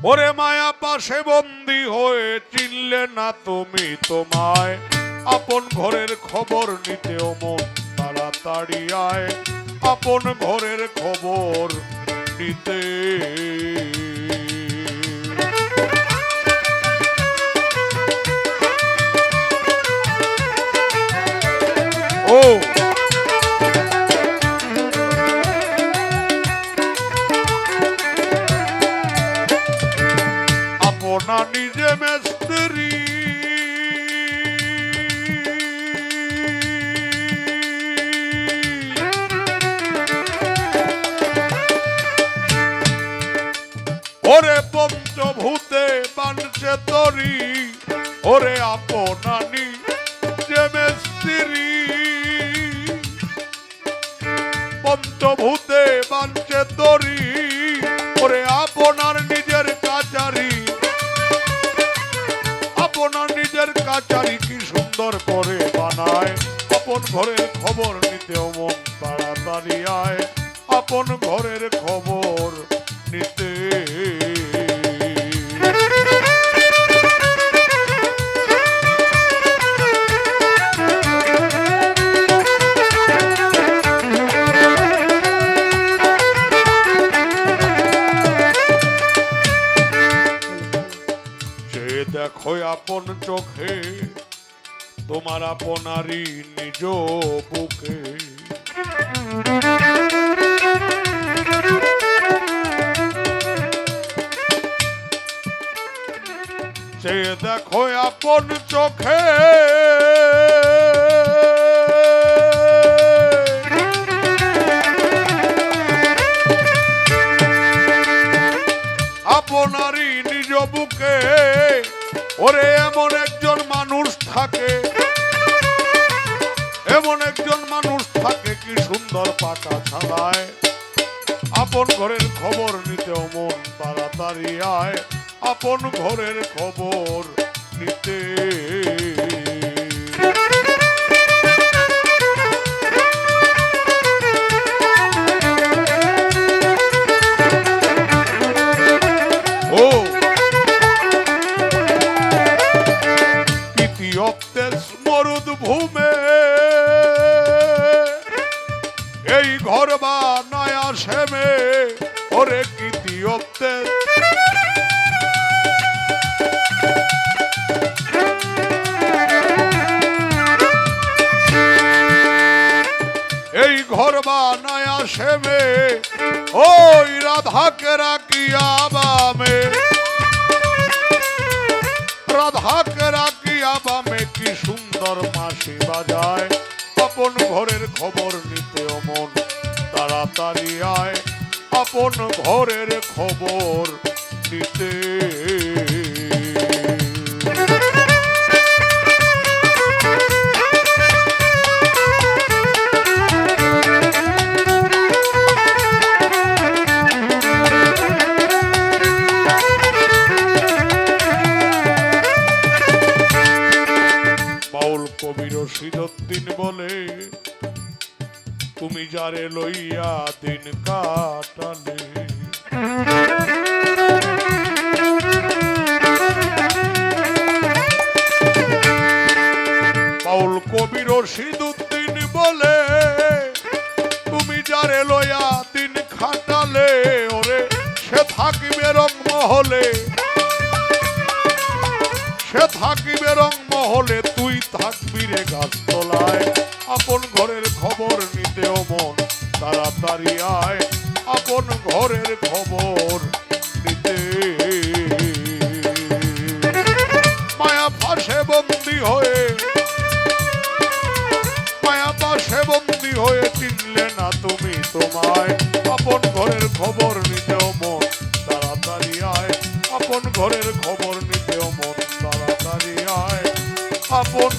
ওরে মায়া পাশে বন্দী হয়ে চিনলে না তুমি তোমায়, আপন ঘরের খবর নিতেও মন তাড়াতাড়ি আয়, আপন ঘরের খবর নিতে। ও আপনা নিজে মেস্ত্রি, ওরে পঞ্চভূতে বানছে তরি, ওরে আপনা নিজে মেস্ত্রি, পঞ্চভূতে বানছে তরি, ওরে আপনার নিজের কাচারি, আপনার নিজের কাচারি কি সুন্দর করে বানায়, আপন ঘরের খবর নিতেও মন তাড়াতাড়ি আয়, আপন ঘরের খবর নিতে। দেখো আপন চোখে তোমার আপনারই নিজ বুকে, সে দেখো আপন চোখে আপনারই নিজ বুকে, ওরে এমন একজন মানুষ থাকে, এমন একজন মানুষ থাকে কি সুন্দর পাকা ছাড়ায়, আপন ঘরের খবর নিতেও মন তাড়াতাড়ি আয়, আপন ঘরের খবর নিতে। মরুদ ভূমে এই ঘর বা নয়া সেমে, ওরে কীর্তিয়প্তে এই ঘর বা নয়া সেমে, ওই রাধাকে রাখিয়া বামে, রাধাকে রাখিয়া বামে কি সুন্দর মাসি বাজায়, আপন ঘরের খবর নিতেও মন তাড়াতাড়ি আয়, আপন ঘরের খবর নিতে। কবির রশিদউদ্দিন বলে তুমি যারে লইয়া দিন কাটালে, বাউল কবির রশিদউদ্দিন বলে তুমি যারে লইয়া দিন খাটালে, ওরে সে থাকিবে রংমহলে, সে থাকিবে রংমহলে, তুই থাকবি রে গাছতলায়, আপন ঘরের খবর নিতেও মন তাড়াতাড়ি আয়, আপন ঘরের খবর নিতে। মায়া ফাঁসে বন্দী হয়ে, মায়া পাশে বন্দী হয়ে চিনলে না তুমি তোমায়, আপন ঘরের খবর নিতেও মন তাড়াতাড়ি আয়, আপন ঘরের খবর নিতেও মন তাড়াতাড়ি আয়, আপন